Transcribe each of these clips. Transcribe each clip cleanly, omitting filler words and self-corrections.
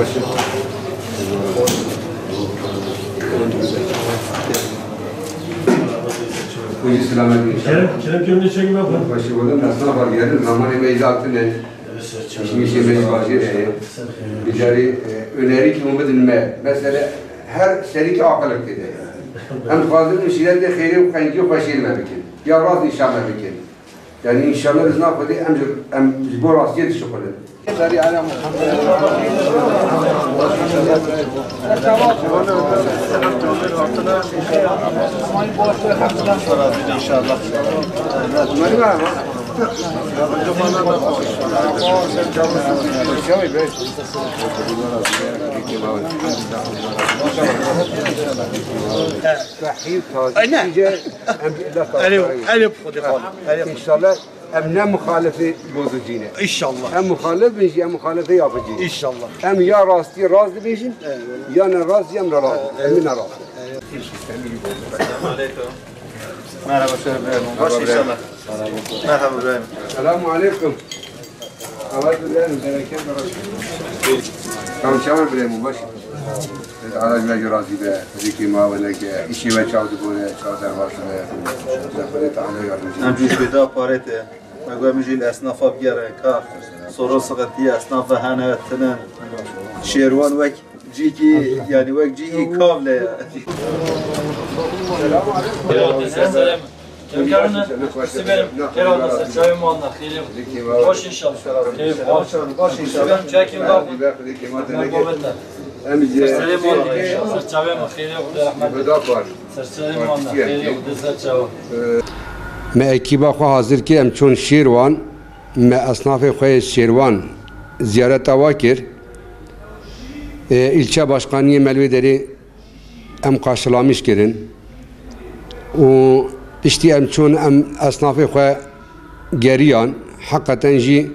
başım. Buyur selamet Kerem kendine çekim yapar. başı buldum. Nasıl var geldim. Zamanı meyzatı ne? İşmişi meyzatı ne? Bir cari öneri ki umut dinme. Mesela her seriki akıllık dedi. Hem fazla müşiret de kheyri ve kanki başıyla bikin. Ya razı inşallah bikin. Yani inşallah biz ne yapalım? Hem bu rastiyet şükür. İnşallah hem muhalifi bozucuyla. İnşallah. Hem muhalif bejin, hem muhalife yapıcı. İnşallah. Hem ya rastı razı bejin, ya ne razı ya ne razı. Emin razı. Selamünaleyküm. Merhaba Şerif. Hoş inşallah. Merhaba İbrahim. Selamünaleyküm. Allah İbrahim, bereket versin. Tamam, şamar İbrahim, baş. Allah güzel razı be. Zikri mavleke, işi ve çavdu böyle, çavdar başına. Zafere Teala yardımcı. Amcuş beda parete. Magwa mijil esnafa biyare kar. Sorun sıkıntı esnafa hanetinin. Şervan vek ciki yani vek ciki kavle ya. Selam. Hünkârına, Sibel'im, Keral'da serçayım muanna, kheylim. Hoş inşallah. Keyif, hoş inşallah. Sibel'im, çekim var. Merhametler. Serçayım muanna, serçayım kheylim, rahmet. Serçayım muanna, kheylim, serçayım. Me ekiba xwe hazır ki em çûn Şîrwan, me esnafê xwe Şîrwan ziyareta wa kir. İlçe Başkaniyê Melwêderê em karşılamış kirin. û piştî em çûn em esnafê xwe geriyan, hakikaten jî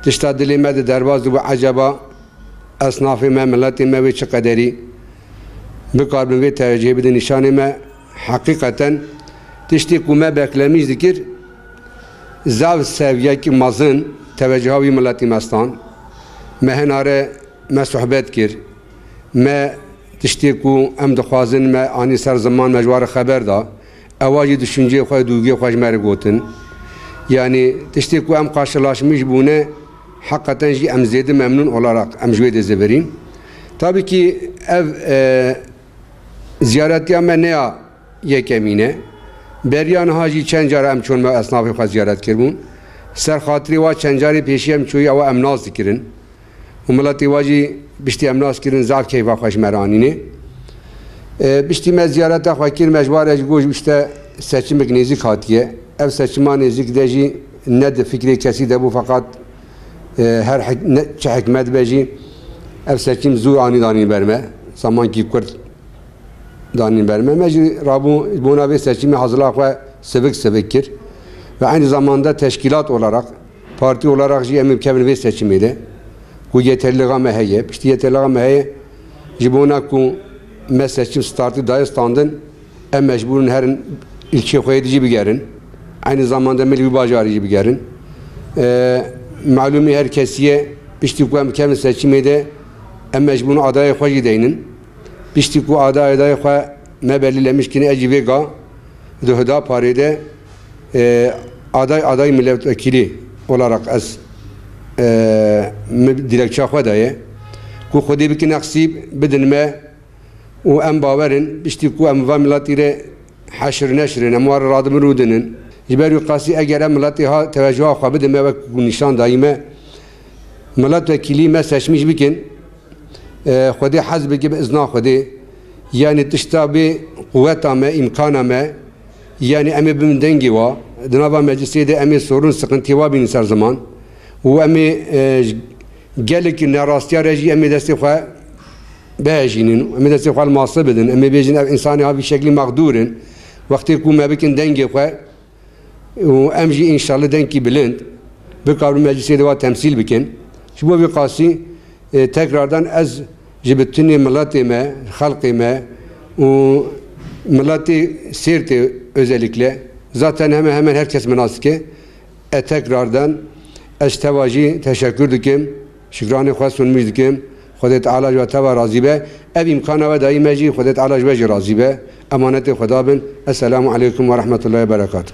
tişta dilê me di derbas dibû eceba esnafê me, milletê me wê çi qederî bikarbin vê tevcihê bidin nîşanê me hakikaten tiştî ku me beklemiş dikir zav seviyekî mezin teveccüha wî milletî mestan me hinare me sohbet kir me tiştî ku em dixwazin me anî ser ziman me ji war xeber da ewa jî düşünceyê xwe dûgiyê xwe ji me re gotin yani tiştî ku em karşılaşmış bûne hakikaten jî em zêde memnûn olarak em ji wê de zêbirîn tabii ki ev ziyaretiya me neya yekemîne beriyan hacı çend cara em çûn me esnafê xwe ziyaret kirbûn ser xatirê wa çend carê pêşî em çûyî ewa em nas dikirin û milletê wa jî piştî em nas kirin zav keyfa xwe ji me re anîne piştî me ziyareta xwe kir me ji war re ji goj işte seçimek nêzik hatiye ev seçima nêzik de jî ne di fikrê kesî de bû feqat her çi hikmet be jî ev seçim zû anî danîn ber me zamankî Kurd danîn ber me me jî rabû bona vê seçimê hazırla xwe sevik kir ve aynı zamanda teşkilat olarak parti olarak jî em kevin vê seçimê de ku yeterliğa me heye piştî yeterliğa me heye ji bona ku me seçim startı daye standin em mecburun herin ilçe xwe jî bigerin aynı zamanda milli bajarî jî bigerin malûmî her kesiye piştî ku em kevin seçimê de em mecburun adayê xwe jî deynin piştî ku adayê xwe me belirlemişkin ecî vê ga di Hüdaparê de aday milletvekili olarak ez dilekçe xwe daye ku xwedê bikin nexsîb bidin me û em bawerin piştî ku em va milletî re heşir neşirin em war radimir û dinin ji ber wî qasî eger em milletê ha teveccüha xwe bidin me wek ku nîşan dayî me milletvekilî me seçmiş bikin xwedê hez bike bi izna xwedê yani tişta bê quvveta me imkana me yani em ê bimin dengê wa di nava meclisê de em ê sorun sıkıntî wa bînin ser ziman û em ê gelekî nerastiya re jî em ê destê xwe bihejînin em ê destê xwe li masê bidin em ê bêjin ev însanê ha vî şeklî mexdûrin wextê ku me bikin dengê xwe û em jî înşallah denkî bilind bikarbin meclisê de wa temsîl bikin ji bo vê qasî tekrardan ez ji bütünê milletê me xelkê me û milletê Sêrtê özellikle zaten hemen herkes menasike tekrardan ez teva jî teşekkür dikim şükranê xwe sunmî dikim خدا تعالی جو توا راضی به اف امکان و دایی مجی خدا تعالی جو راضی به امانت خدا بن السلام علیکم و رحمت الله و برکاته